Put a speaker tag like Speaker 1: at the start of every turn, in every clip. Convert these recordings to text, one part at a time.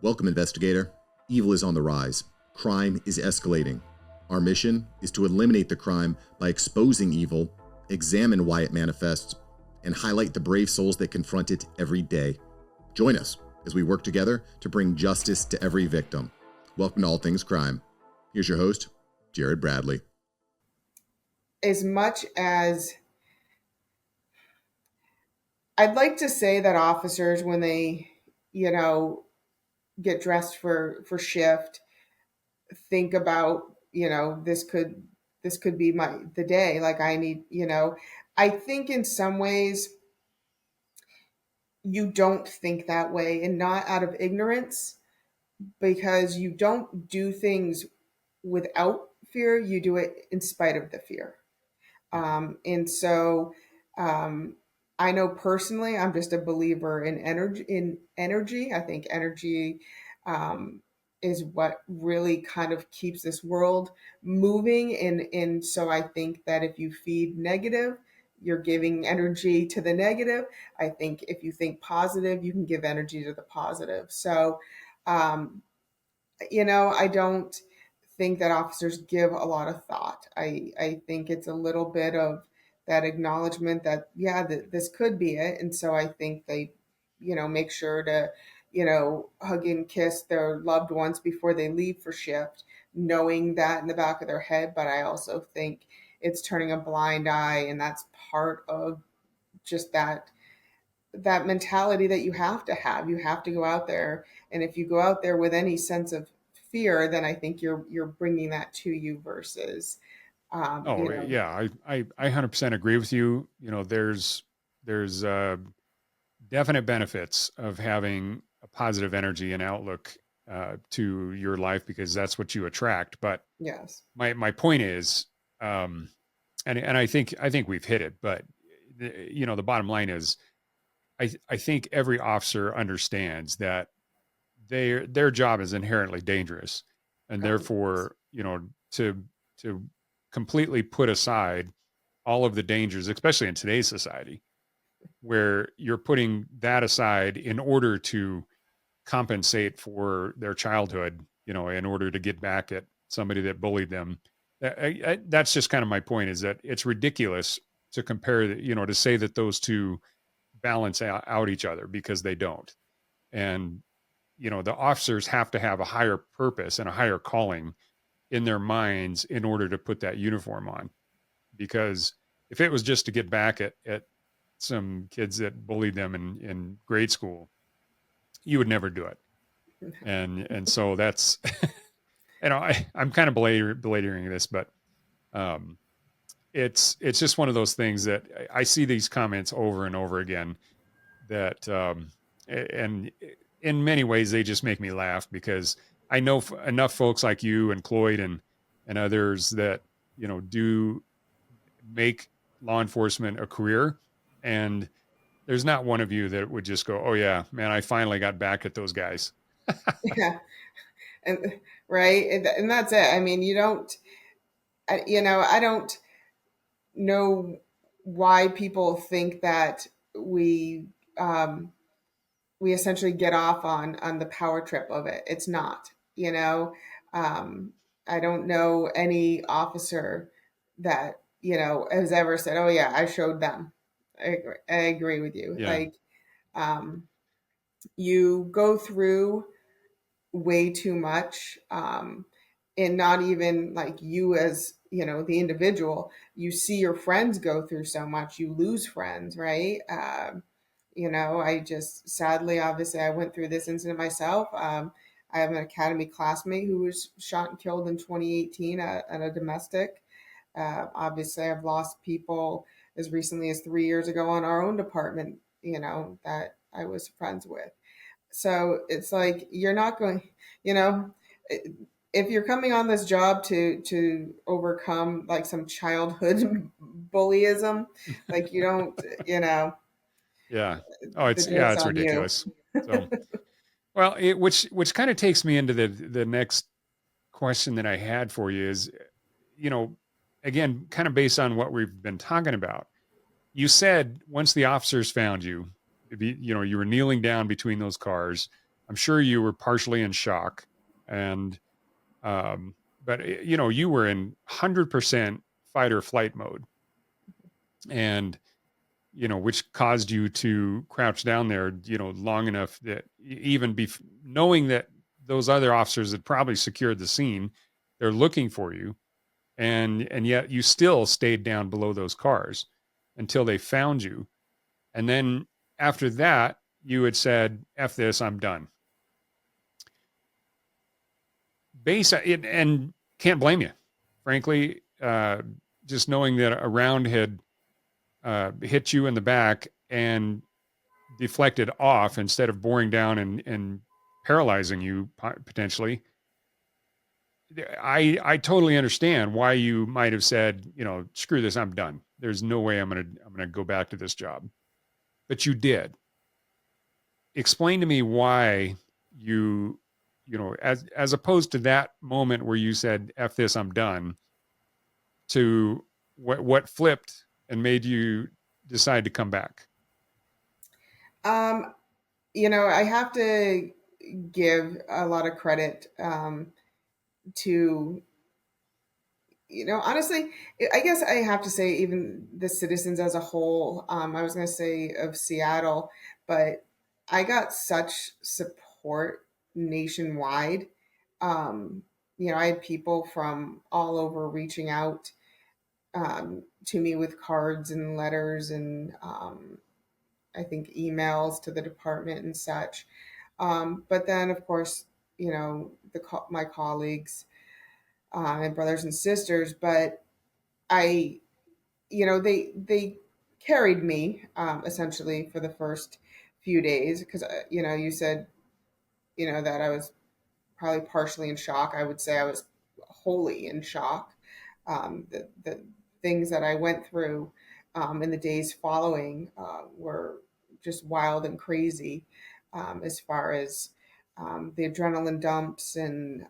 Speaker 1: Welcome, investigator. Evil is on the rise. Crime is escalating. Our mission is to eliminate the crime by exposing evil, examine why it manifests, and highlight the brave souls that confront it every day. Join us as we work together to bring justice to every victim. Welcome to All Things Crime. Here's your host, Jared Bradley.
Speaker 2: As much as I'd like to say that officers, when they, get dressed for shift, think about, this could be the day. Like I need, I think in some ways you don't think that way, and not out of ignorance, because you don't do things without fear. You do it in spite of the fear. And so I know personally, I'm just a believer in energy. I think energy is what really kind of keeps this world moving. And so I think that if you feed negative, you're giving energy to the negative. I think if you think positive, you can give energy to the positive. So, um, I don't think that officers give a lot of thought. I think it's a little bit of that acknowledgement that, yeah, this could be it. And so I think they, make sure to, hug and kiss their loved ones before they leave for shift, knowing that in the back of their head. But I also think it's turning a blind eye. And that's part of just that mentality that you have to have. You have to go out there, and if you go out there with any sense of fear, then I think you're bringing that to you versus,
Speaker 3: Oh yeah, I 100% agree with you. You know, there's definite benefits of having a positive energy and outlook to your life because that's what you attract. But
Speaker 2: yes,
Speaker 3: my point is, and I think we've hit it. But the bottom line is, I think every officer understands that their job is inherently dangerous, and therefore, to completely put aside all of the dangers, especially in today's society, where you're putting that aside in order to compensate for their childhood, in order to get back at somebody that bullied them. That's just kind of my point, is that it's ridiculous to compare, to say that those two balance out each other, because they don't. And, the officers have to have a higher purpose and a higher calling in their minds in order to put that uniform on. Because if it was just to get back at some kids that bullied them in grade school, you would never do it. And so that's, I'm kind of belaboring this, but it's just one of those things that I see these comments over and over again that, and in many ways, they just make me laugh, because I know enough folks like you and Cloyd and others that, do make law enforcement a career. And there's not one of you that would just go, "Oh yeah, man, I finally got back at those guys."
Speaker 2: yeah, and right, and that's it. I mean, you don't, I don't know why people think that we um, we essentially get off on the power trip of it. It's not, Um, I don't know any officer that, has ever said, "Oh yeah, I showed them." I agree with you.
Speaker 3: Yeah.
Speaker 2: Like, um, you go through way too much, and not even like you as, the individual. You see your friends go through so much, you lose friends, right? I just sadly, obviously, I went through this incident myself. I have an academy classmate who was shot and killed in 2018 at a domestic. Obviously, I've lost people as recently as 3 years ago on our own department, that I was friends with. So it's like, you're not going, you know, if you're coming on this job to overcome like some childhood bullyism, like you don't,
Speaker 3: Yeah. Oh,
Speaker 2: the
Speaker 3: yeah,
Speaker 2: joke's
Speaker 3: it's
Speaker 2: on you.
Speaker 3: ridiculous. So, well, which kind of takes me into the next question that I had for you is, you know, again, kind of based on what we've been talking about. You said once the officers found you, you were kneeling down between those cars. I'm sure you were partially in shock, and but you were in 100% fight or flight mode, and which caused you to crouch down there, long enough that even knowing that those other officers had probably secured the scene, they're looking for you, and yet you still stayed down below those cars until they found you. And then after that, you had said, "F this, I'm done." And can't blame you, frankly. Just knowing that a round had hit you in the back and deflected off instead of boring down and paralyzing you potentially. I totally understand why you might have said, screw this, I'm done. There's no way I'm gonna go back to this job. But you did. Explain to me why you, as opposed to that moment where you said, F this, I'm done, to what flipped and made you decide to come back.
Speaker 2: Um, I have to give a lot of credit to, honestly, I guess I have to say even the citizens as a whole. I was going to say of Seattle, but I got such support nationwide. Um, I had people from all over reaching out to me with cards and letters and I think emails to the department and such. But then, of course, my colleagues and brothers and sisters. But I, they carried me essentially for the first few days because you said that I was probably partially in shock. I would say I was wholly in shock. The things that I went through in the days following were just wild and crazy as far as the adrenaline dumps and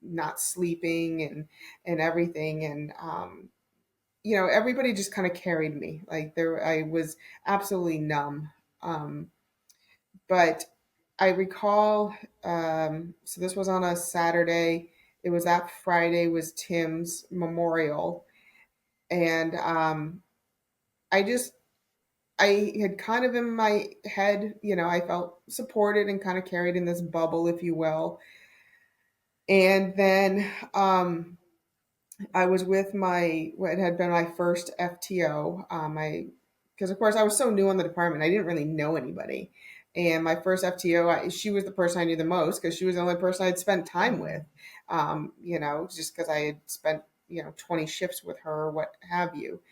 Speaker 2: not sleeping and everything. And, everybody just kind of carried me. Like I was absolutely numb. But I recall, so this was on a Saturday. It was that Friday was Tim's memorial, and I just I had kind of in my head, I felt supported and kind of carried in this bubble, if you will. And then I was with what had been my first FTO. Because of course I was so new in the department, I didn't really know anybody. And my first FTO, she was the person I knew the most because she was the only person I'd spent time with. Just because I had spent 20 shifts with her or what have you.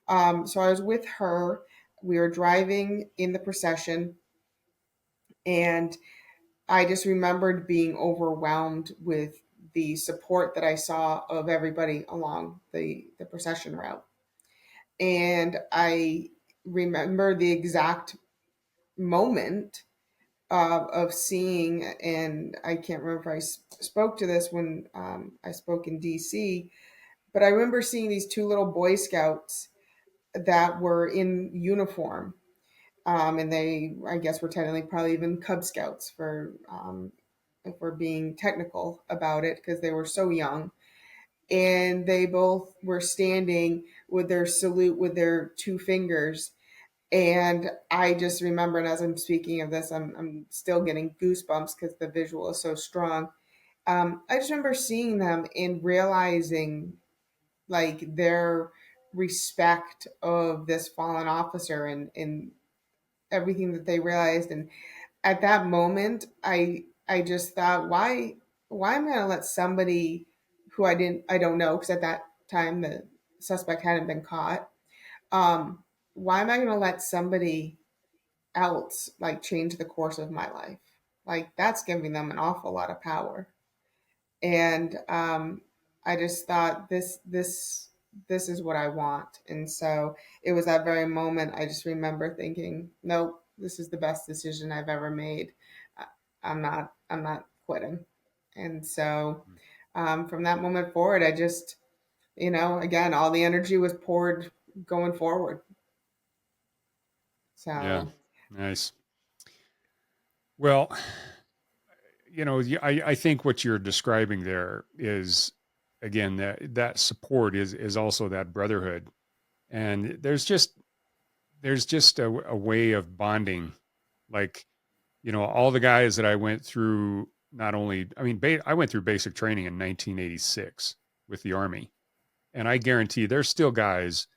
Speaker 2: So I was with her. We were driving in the procession, and I just remembered being overwhelmed with the support that I saw of everybody along the procession route. And I remember the exact moment of seeing, and I can't remember if I spoke to this when I spoke in DC, but I remember seeing these two little Boy Scouts that were in uniform. And they, I guess, were technically probably even Cub Scouts if we're being technical about it, because they were so young. And they both were standing with their salute with their two fingers. And I just remember, and as I'm speaking of this, I'm still getting goosebumps because the visual is so strong. I just remember seeing them and realizing like their respect of this fallen officer and everything that they realized. And at that moment, I just thought, why am I going to let somebody who I don't know, because at that time the suspect hadn't been caught. Why am I going to let somebody else like change the course of my life? Like that's giving them an awful lot of power. And I just thought this is what I want. And so it was that very moment I just remember thinking, nope, this is the best decision I've ever made. I'm not quitting. And so from that moment forward, I just, again, all the energy was poured going forward.
Speaker 3: Yeah,
Speaker 2: So
Speaker 3: nice. Well, I think what you're describing there is, again, that support is also that brotherhood. And there's just a way of bonding. Like, all the guys that I went through, not only, I mean, I went through basic training in 1986 with the Army. And I guarantee there's still guys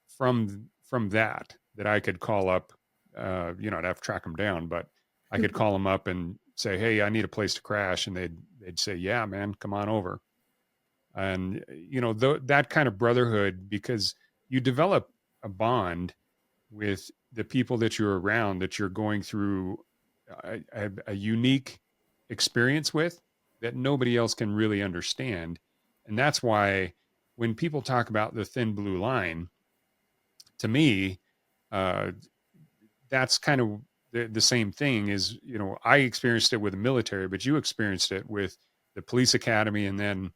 Speaker 3: from that I could call up. I'd have to track them down, but I could call them up and say, "Hey, I need a place to crash," and they'd say, "Yeah, man, come on over." And that kind of brotherhood, because you develop a bond with the people that you're around, that you're going through a unique experience with, that nobody else can really understand. And that's why when people talk about the thin blue line, to me, uh, that's kind of the same thing. Is, I experienced it with the military, but you experienced it with the police academy. And then,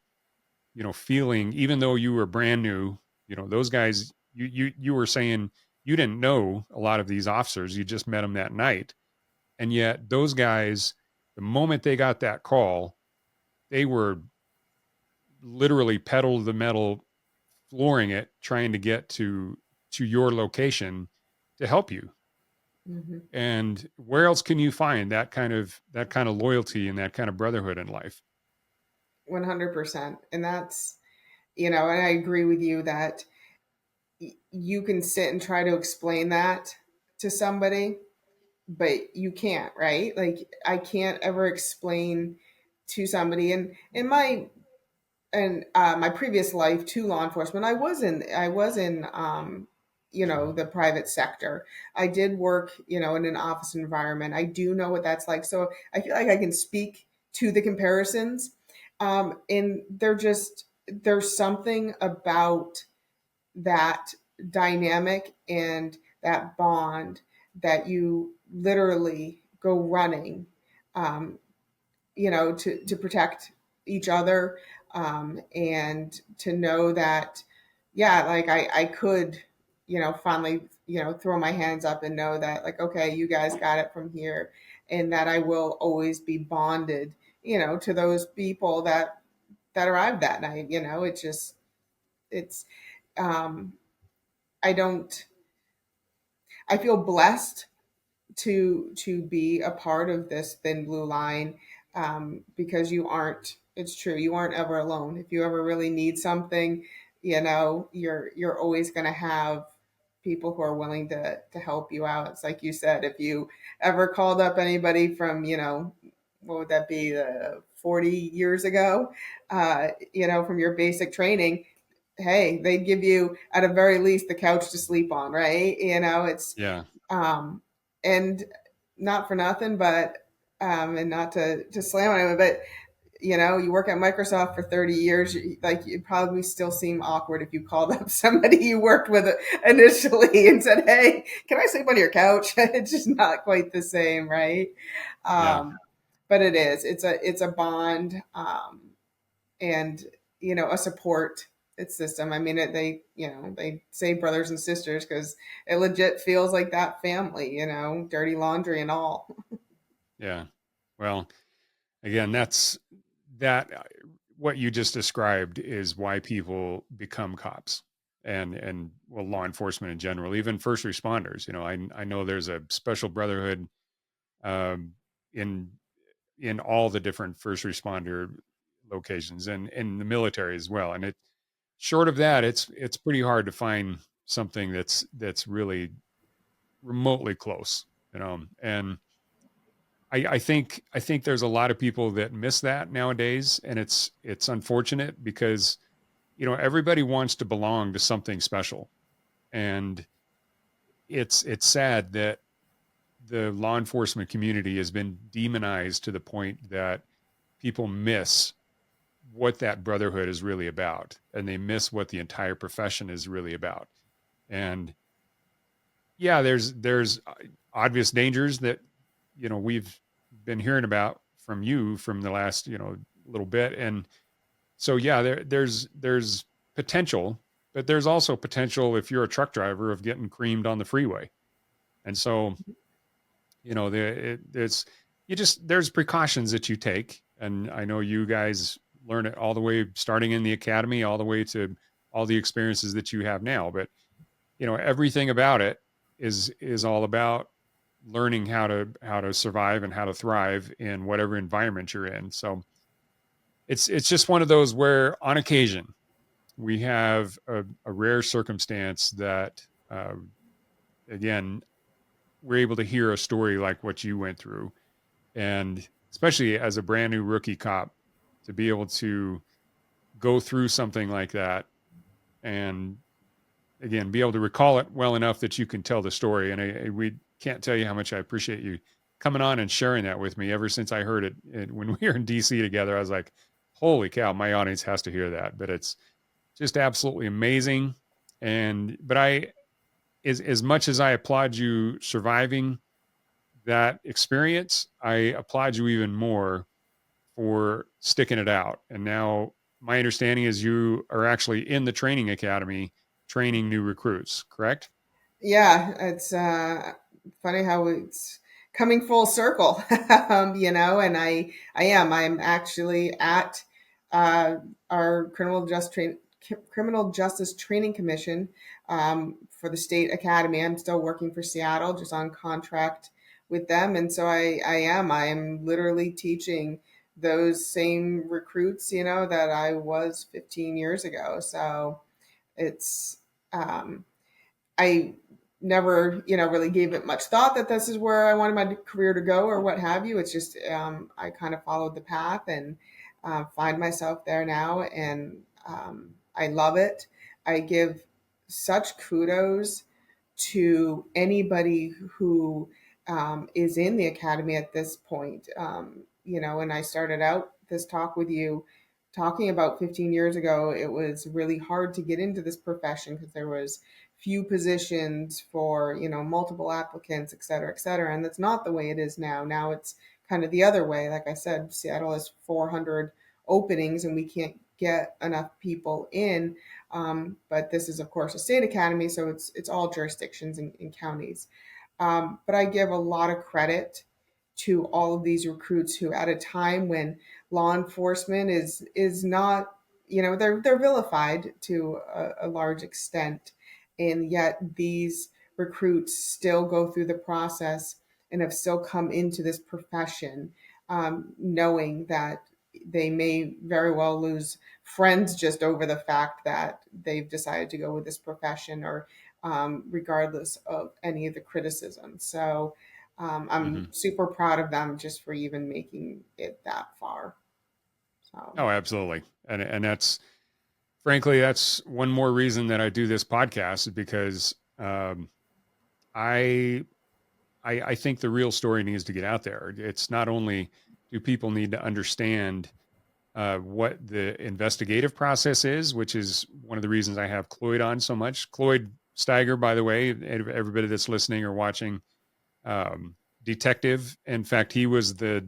Speaker 3: feeling, even though you were brand new, those guys, you were saying you didn't know a lot of these officers, you just met them that night. And yet those guys, the moment they got that call, they were literally pedal to the metal, flooring it, trying to get to your location to help you.
Speaker 2: Mm-hmm.
Speaker 3: And where else can you find that kind of loyalty and that kind of brotherhood in life?
Speaker 2: 100%. And that's, and I agree with you that you can sit and try to explain that to somebody, but you can't, right? Like, I can't ever explain to somebody. And in my previous life to law enforcement, I was in the private sector. I did work, in an office environment. I do know what that's like. So I feel like I can speak to the comparisons. And there's something about that dynamic and that bond that you literally go running, um, to protect each other, and to know that, yeah, like I could, finally, throw my hands up and know that, like, okay, you guys got it from here, and that I will always be bonded, to those people that arrived that night. It's, um, I don't, I feel blessed to be a part of this thin blue line, because you aren't, it's true, you aren't ever alone. If you ever really need something, you're always going to have people who are willing to help you out. It's like you said, if you ever called up anybody from, what would that be, 40 years ago, from your basic training, hey, they'd give you at a very least the couch to sleep on, right? It's,
Speaker 3: Yeah.
Speaker 2: um, and not for nothing, but, and not to slam on it, but, you work at Microsoft for 30 years, like, you'd probably still seem awkward if you called up somebody you worked with initially and said, "Hey, can I sleep on your couch?" It's just not quite the same, right?
Speaker 3: Yeah.
Speaker 2: But it's a bond, and, a support system. I mean, they say brothers and sisters because it legit feels like that family, dirty laundry and all.
Speaker 3: Yeah. Well, again, that what you just described is why people become cops, and well, law enforcement in general, even first responders. I know there's a special brotherhood, um, in all the different first responder locations, and in the military as well. And short of that, it's pretty hard to find something that's really remotely close. And I think there's a lot of people that miss that nowadays, and it's unfortunate because everybody wants to belong to something special. And it's sad that the law enforcement community has been demonized to the point that people miss what that brotherhood is really about, and they miss what the entire profession is really about. And yeah, there's obvious dangers that we've been hearing about from you from the last little bit. And so yeah, there's potential, but there's also potential if you're a truck driver of getting creamed on the freeway. And so it's there's precautions that you take. And I know you guys learn it all the way, starting in the academy, all the way to all the experiences that you have now. But, everything about it is all about learning how to survive and how to thrive in whatever environment you're in. So it's just one of those where on occasion we have a rare circumstance that, again, we're able to hear a story like what you went through. And especially as a brand new rookie cop, to be able to go through something like that and, again, be able to recall it well enough that you can tell the story. And we can't tell you how much I appreciate you coming on and sharing that with me. Ever since I heard it when we were in DC together, I was like, holy cow, my audience has to hear that. But it's just absolutely amazing. But as much as I applaud you surviving that experience, I applaud you even more for sticking it out. And now my understanding is you are actually in the training academy training new recruits, correct?
Speaker 2: Yeah, it's funny how it's coming full circle, and I'm actually at uh, our criminal justice training commission for the state academy. I'm still working for Seattle, just on contract with them, and so I am literally teaching those same recruits, that I was 15 years ago. So it's I never, really gave it much thought that this is where I wanted my career to go or what have you. It's just I kind of followed the path and find myself there now, and I love it. I give such kudos to anybody who is in the academy at this point. And I started out this talk with you talking about 15 years ago. It was really hard to get into this profession because there was few positions for multiple applicants, et cetera, et cetera. And that's not the way it is now. Now it's kind of the other way. Like I said, Seattle has 400 openings and we can't get enough people in. But this is, of course, a state academy, so it's all jurisdictions and counties. But I give a lot of credit to all of these recruits who, at a time when law enforcement is not, they're vilified to a large extent, and yet these recruits still go through the process and have still come into this profession, knowing that they may very well lose friends just over the fact that they've decided to go with this profession, or regardless of any of the criticism. So I'm
Speaker 3: Mm-hmm.
Speaker 2: super proud of them just for even making it that far. So
Speaker 3: Oh, absolutely. And that's, frankly, that's one more reason that I do this podcast, is because I, I think the real story needs to get out there. It's not only do people need to understand what the investigative process is, which is one of the reasons I have Cloyd on so much. Cloyd Steiger, by the way, everybody that's listening or watching, detective. In fact, he was the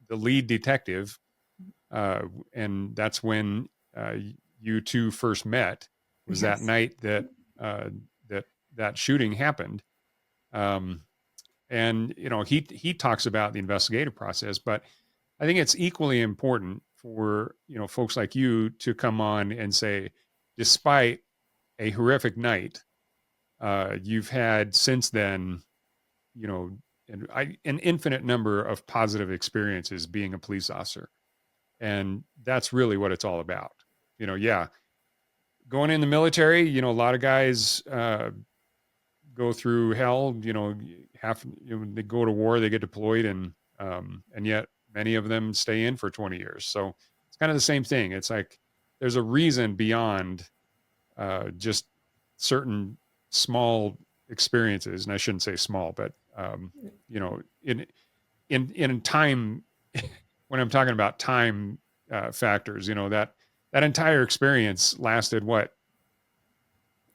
Speaker 3: lead detective, and that's when you two first met. Was that
Speaker 2: yes,
Speaker 3: night that uh, that that shooting happened? Um, and he talks about the investigative process, but I think it's equally important for folks like you to come on and say, despite a horrific night, you've had since then, you know, an infinite number of positive experiences being a police officer, and that's really what it's all about. Yeah, going in the military, a lot of guys go through hell. They go to war, they get deployed, and yet many of them stay in for 20 years. So it's kind of the same thing. It's like there's a reason beyond just certain small experiences, and I shouldn't say small, but you know, in time, when I'm talking about time factors, that entire experience lasted what,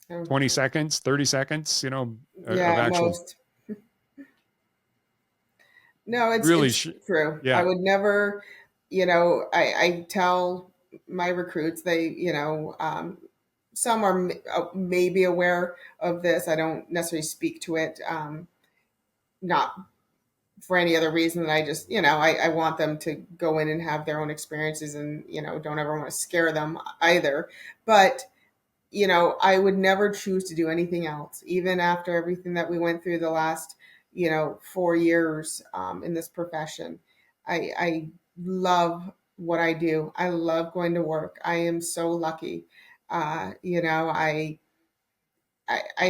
Speaker 2: um,
Speaker 3: 20 seconds, 30 seconds, of
Speaker 2: yeah,
Speaker 3: actual
Speaker 2: most. No, it's
Speaker 3: really,
Speaker 2: it's true. I
Speaker 3: yeah.
Speaker 2: would never, I tell my recruits, they, some are maybe aware of this. I don't necessarily speak to it, not for any other reason than I just, I want them to go in and have their own experiences, and, don't ever want to scare them either. But, I would never choose to do anything else, even after everything that we went through the last, 4 years in this profession. I love what I do. I love going to work. I am so lucky. I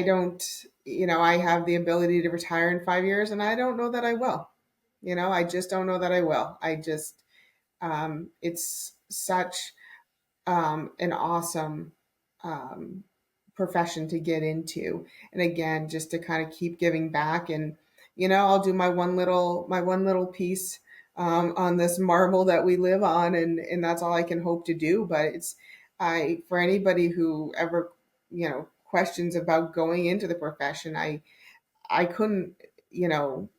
Speaker 2: don't, I have the ability to retire in 5 years, and I don't know that I will. I just don't know that I will. It's such an awesome um, profession to get into. And again, just to kind of keep giving back, and, I'll do my one little piece on this marble that we live on, and that's all I can hope to do. But for anybody who ever, questions about going into the profession, I couldn't, you know,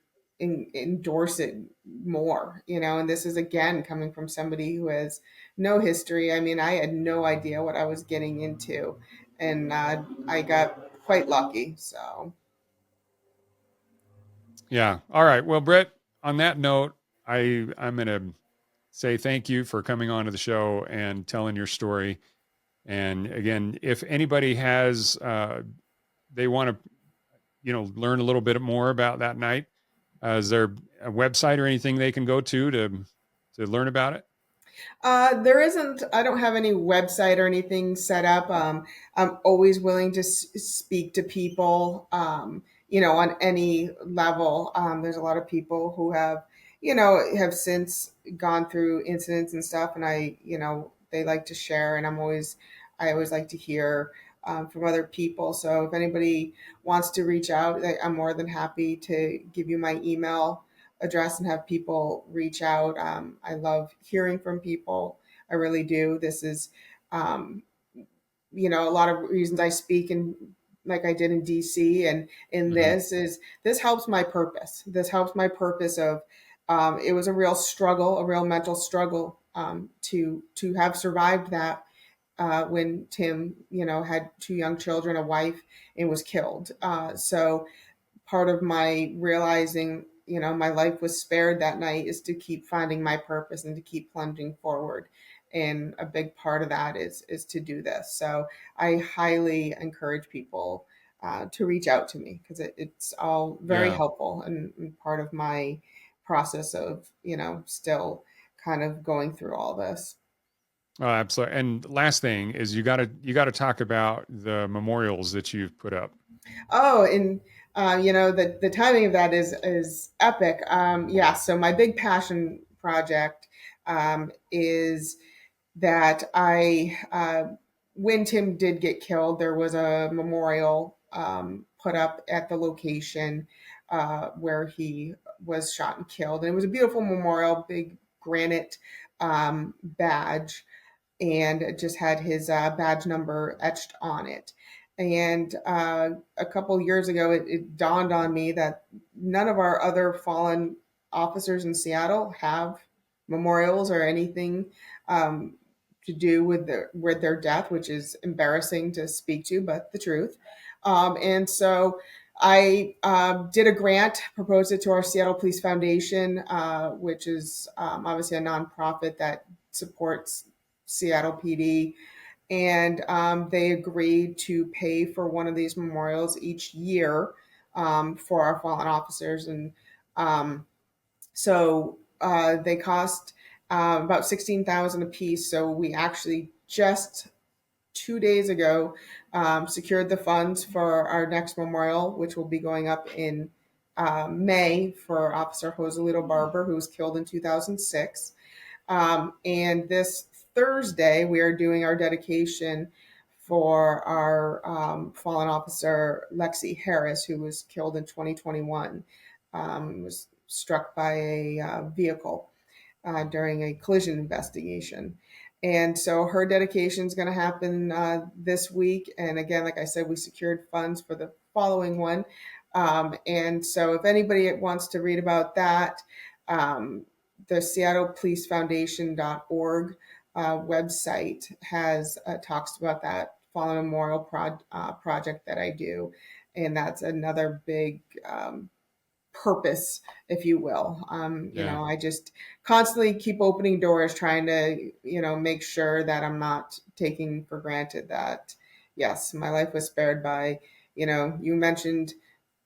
Speaker 2: endorse it more, and this is again coming from somebody who has no history. I mean, I had no idea what I was getting into, and I got quite lucky. So,
Speaker 3: Yeah. All right. Well, Brit, on that note, I'm going to say thank you for coming on to the show and telling your story. And again, if anybody has, they want to, learn a little bit more about that night, is there a website or anything they can go to learn about it?
Speaker 2: there isn't, I don't have any website or anything set up. I'm always willing to speak to people, on any level. There's a lot of people who have since gone through incidents and stuff, and they like to share, and I always like to hear from other people. So if anybody wants to reach out, I'm more than happy to give you my email address and have people reach out. I love hearing from people. I really do. This is, um, a lot of reasons I speak in, like I did in DC, and in
Speaker 3: Hmm.
Speaker 2: this helps my purpose. This helps my purpose of, it was a real struggle, a real mental struggle, to have survived that, when Tim, had two young children, a wife, and was killed. So part of my realizing, my life was spared that night, is to keep finding my purpose and to keep plunging forward. And a big part of that is to do this. So I highly encourage people to reach out to me, because it's all very
Speaker 3: Yeah.
Speaker 2: helpful, and part of my process of, still kind of going through all this.
Speaker 3: Oh, absolutely. And last thing is you got to talk about the memorials that you've put up.
Speaker 2: Oh, and the timing of that is epic. Yeah, so my big passion project is that when Tim did get killed, there was a memorial put up at the location where he was shot and killed, and it was a beautiful memorial, big granite badge, and it just had his badge number etched on it. And a couple years ago, it dawned on me that none of our other fallen officers in Seattle have memorials or anything um, to do with their death, which is embarrassing to speak to, but the truth. And so I did a grant, proposed it to our Seattle Police Foundation, which is obviously a nonprofit that supports Seattle PD, and they agreed to pay for one of these memorials each year for our fallen officers, and um, so they cost about 16,000 a piece. So we actually just 2 days ago secured the funds for our next memorial, which will be going up in May, for Officer Joselito Barber, who was killed in 2006. And this Thursday, we are doing our dedication for our fallen officer, Lexi Harris, who was killed in 2021, was struck by a vehicle during a collision investigation. And so her dedication is going to happen this week. And again, like I said, we secured funds for the following one. And so if anybody wants to read about that, the SeattlePoliceFoundation.org website has talks about that Fallen Memorial project that I do. And that's another big purpose, if you will.
Speaker 3: Yeah.
Speaker 2: I just constantly keep opening doors, trying to, make sure that I'm not taking for granted that, yes, my life was spared by, you mentioned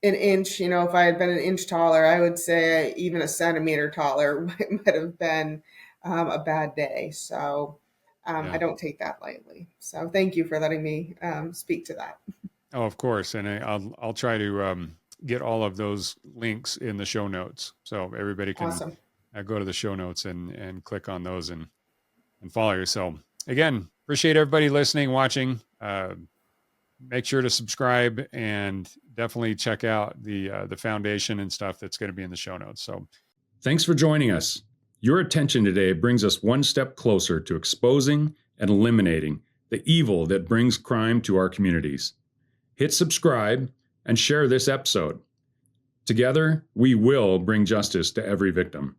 Speaker 2: an inch. If I had been an inch taller, I would say even a centimeter taller might have been a bad day. So I
Speaker 3: Yeah.
Speaker 2: don't take that lightly. So thank you for letting me speak to that.
Speaker 3: Oh, of course. And I'll try to get all of those links in the show notes so everybody can
Speaker 2: Awesome.
Speaker 3: go to the show notes and click on those and follow you. So again, appreciate everybody listening, watching. Make sure to subscribe and definitely check out the foundation and stuff that's going to be in the show notes. So thanks for joining us. Your attention today brings us one step closer to exposing and eliminating the evil that brings crime to our communities. Hit subscribe and share this episode. Together, we will bring justice to every victim.